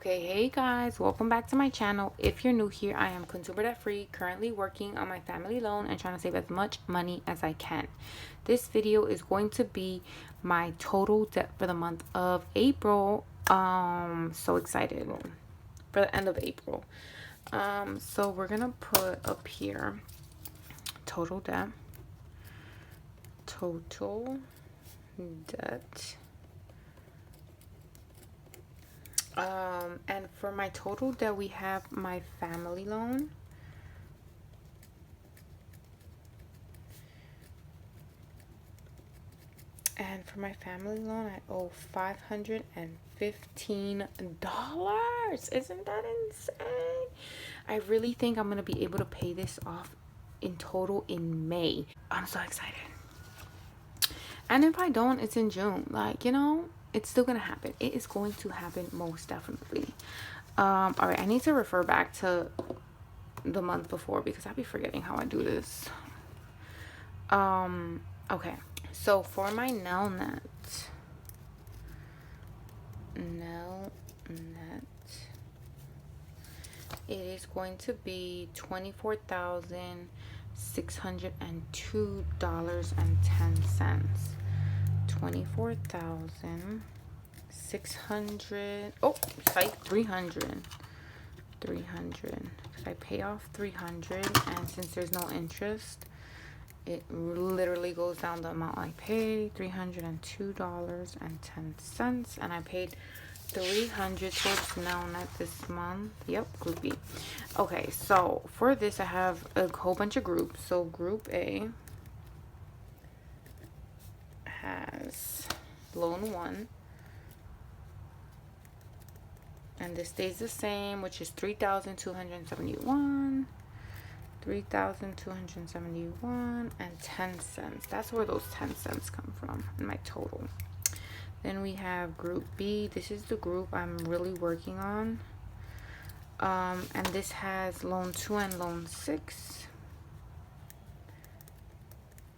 Okay, hey guys, welcome back to my channel. If you're new here, I am consumer debt free, currently working on my family loan and trying to save as much money as I can. This video is going to be my total debt for the month of April. So excited for the end of April. So we're gonna put up here total debt, and for my total debt, we have my family loan. And for my family loan, I owe $515. Isn't that insane? I really think I'm going to be able to pay this off in total in May. I'm so excited. And if I don't, it's in June. Like, you know, it's still going to happen. It is going to happen most definitely. All right, I need to refer back to the month before because I'll be forgetting how I do this. Okay. So for my Nelnet, it is going to be $24,602.10. 24,600. Oh, it's like 300. 300. Because I pay off 300, and since there's no interest, it literally goes down the amount I paid, $302.10, and I paid 300 towards Nelnet this month. Yep, Group B. Okay, so for this I have a whole bunch of groups. So Group A has Loan 1, and this stays the same, which is $3,271. 3,271 and 10 cents. That's where those 10 cents come from in my total. Then we have Group B. This is the group I'm really working on. And this has Loan 2 and Loan 6.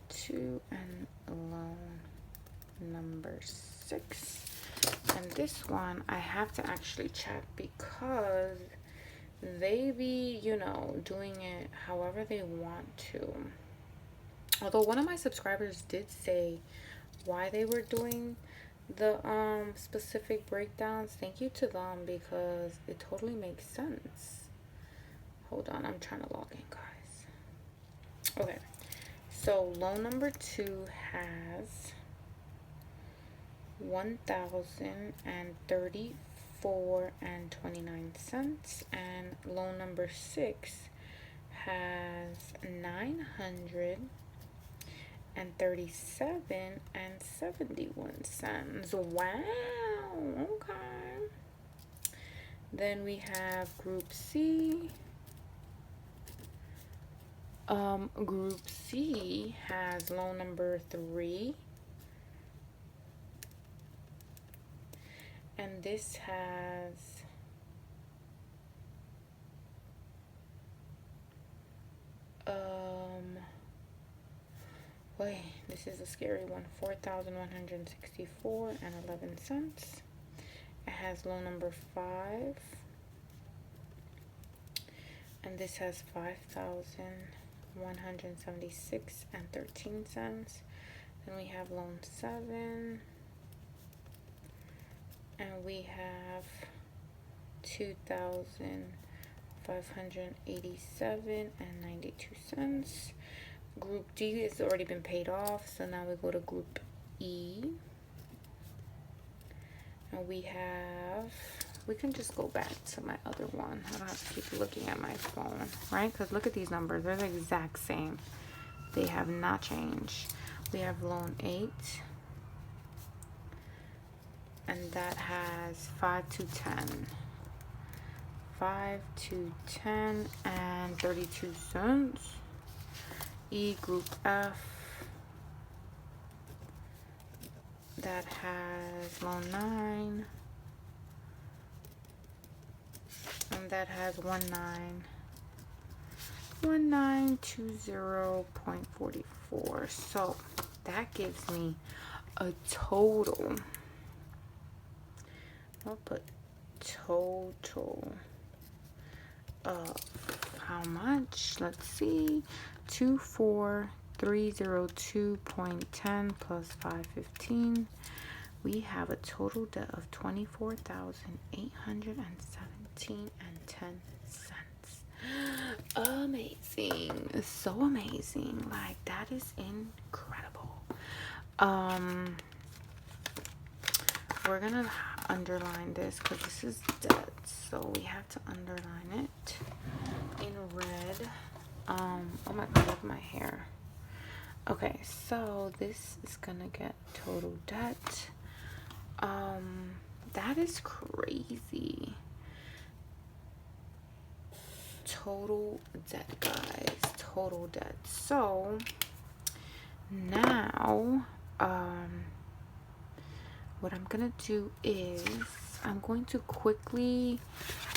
2 and Loan number 6. And this one I have to actually check because they be, you know, doing it however they want to. Although one of my subscribers did say why they were doing the specific breakdowns. Thank you to them because it totally makes sense. Hold on, I'm trying to log in, guys. Okay, so loan number 2 has $1,034.29, and loan number 6 has $937.71. Wow, okay. Then we have Group C. Group C has loan number 3, and this has this is a scary one, $4,164.11. It has loan number 5, and this has $5,176.13. Then we have loan 7, and we have $2,587.92. Group D has already been paid off, so now we go to Group E, and we can just go back to my other one. I don't have to keep looking at my phone, right? Because look at these numbers, they're the exact same. They have not changed. We have loan 8, and that has 5 to 10. 5 to 10 and 32 cents. E, Group F, that has loan 9, and that has 1920.44. So that gives me a total, I'll put total of how much? Let's see. 24302.10 plus 515. We have a total debt of 24,817 and 10 cents. Amazing. So amazing. Like, that is incredible. We're gonna underline this because this is debt, so we have to underline it in red. Oh my god, look at my hair. Okay, so this is gonna get total debt. That is crazy. Total debt, guys. Total debt. So now what I'm gonna do is I'm going to quickly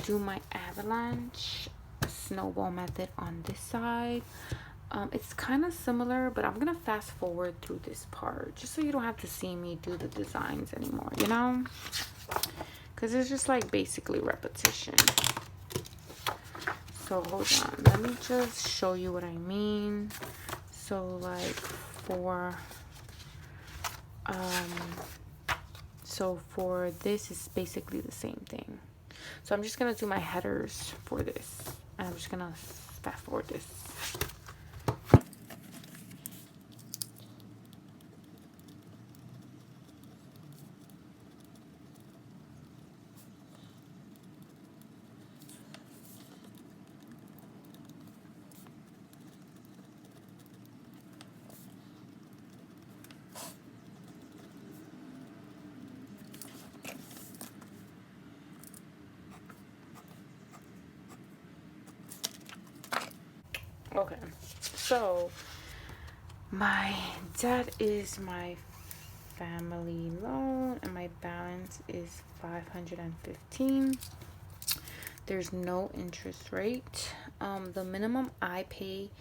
do my Avalanche Snowball method on this side. It's kind of similar, but I'm gonna fast forward through this part just so you don't have to see me do the designs anymore, you know, because it's just like basically repetition. So hold on, let me just show you what I mean. So like for this, it's basically the same thing. So I'm just gonna do my headers for this, and I'm just gonna fast forward this. Okay, so my debt is my family loan, and my balance is 515. There's no interest rate. The minimum I pay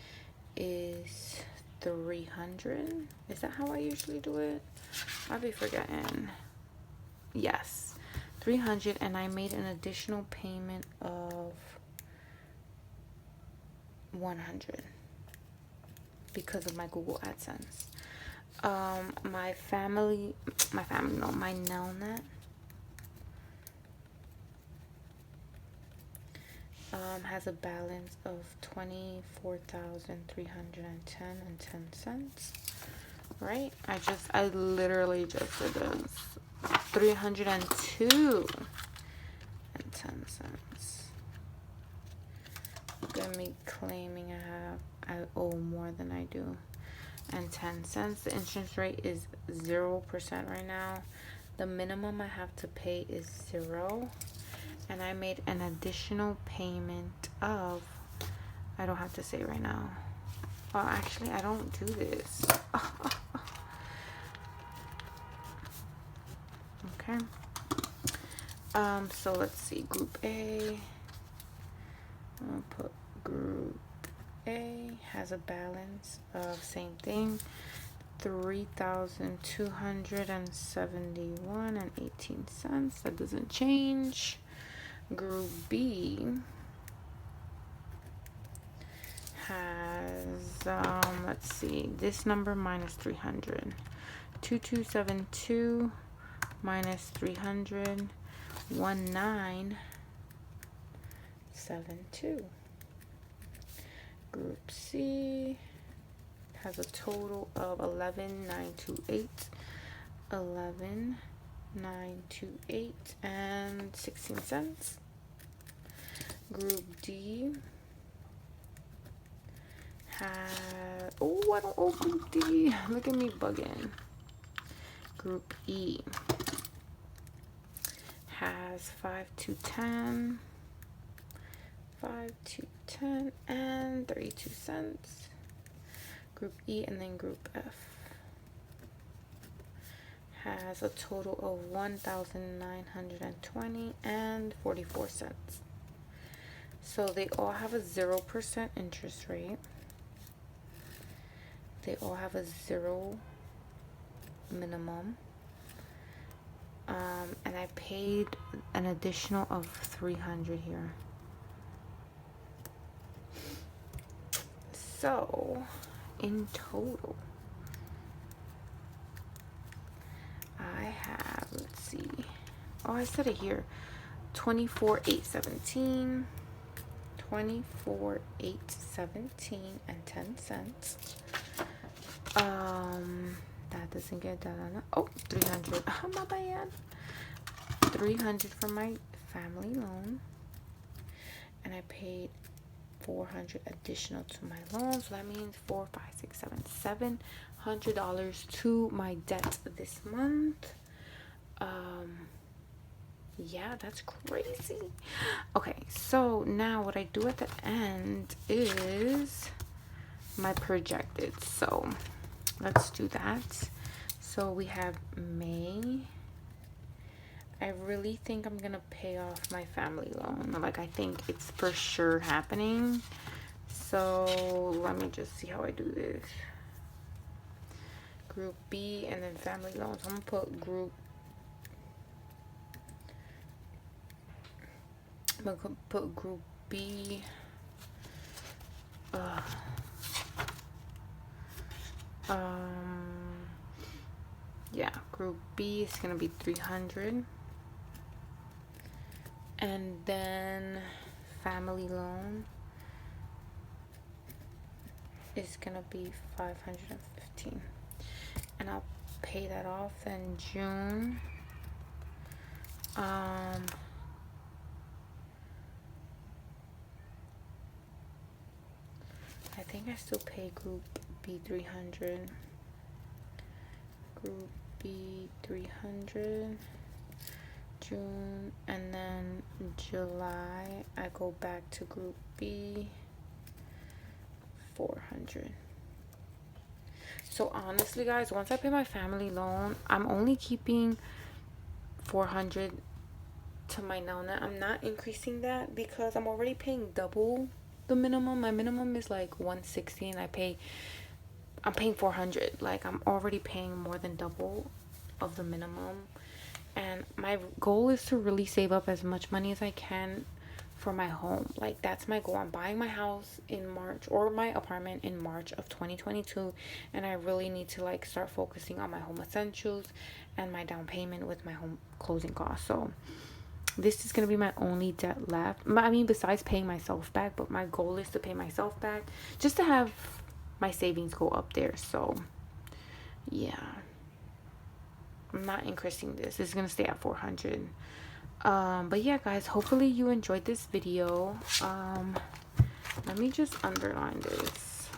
is 300. Is that how I usually do it? I'll be forgetting. Yes, 300, and I made an additional payment of 100 because of my Google AdSense. My Nelnet has a balance of 24,310 and 10 cents. Right? I literally just did this. 302 and 10 cents. Look at me claiming I owe more than I do. And 10 cents. The interest rate is 0% right now. The minimum I have to pay is 0. And I made an additional payment of, I don't have to say right now. Well, actually, I don't do this. Okay. So let's see. Group A. I'm gonna put Group A has a balance of same thing, 3,271 and 18 cents. That doesn't change. Group B has let's see, this number minus 300, 2272 minus 300, 1972. Group C has a total of 11,928, 11,928 and 16 cents. Group D has, oh, I don't owe Group D. Look at me bugging. Group E has 5 to 10, 5 to 10 and 32 cents. Group E, and then Group F has a total of 1,920 and 44 cents. So they all have a 0% interest rate. They all have a 0 minimum. And I paid an additional of $300 here. So in total, I have, let's see, oh, I said it here, 24,817, 24,817 and 10 cents. That doesn't get done. Oh, 300. Oh, my bad. 300 for my family loan, and I paid 400 additional to my loan, so that means $700 to my debt this month. Yeah, that's crazy. Okay, so now what I do at the end is my projected. So let's do that. So we have May. I really think I'm gonna pay off my family loan. Like, I think it's for sure happening. So let me just see how I do this. Group B and then family loans. I'm gonna put group. I'm gonna put group B. Yeah, group B is gonna be 300, and then family loan is gonna be 515, and I'll pay that off in June. I think I still pay group B 300. Group B 300 June, and then July I go back to group B 400. So honestly, guys, once I pay my family loan, I'm only keeping 400 to my Nona. I'm not increasing that because I'm already paying double the minimum. My minimum is like 160, and I'm paying 400. Like, I'm already paying more than double of the minimum, and my goal is to really save up as much money as I can for my home. Like, that's my goal. I'm buying my house in March, or my apartment in March of 2022, and I really need to like start focusing on my home essentials and my down payment with my home closing costs. So this is going to be my only debt left. I mean, besides paying myself back, but my goal is to pay myself back just to have my savings go up there. So yeah, I'm not increasing this. It's going to stay at 400. But yeah, guys, hopefully you enjoyed this video. Let me just underline this.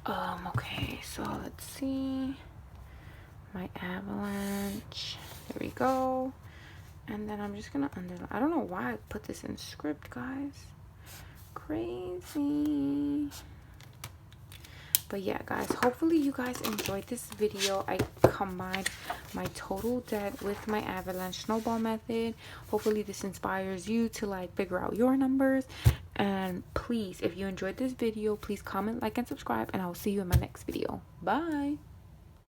Okay, so let's see. My Avalanche, there we go. And then I'm just gonna underline. I don't know why I put this in script, guys. Crazy. But yeah, guys, hopefully you guys enjoyed this video. I combined my total debt with my Avalanche Snowball method. Hopefully this inspires you to like figure out your numbers. And please, if you enjoyed this video, please comment, like, and subscribe, and I'll see you in my next video. Bye.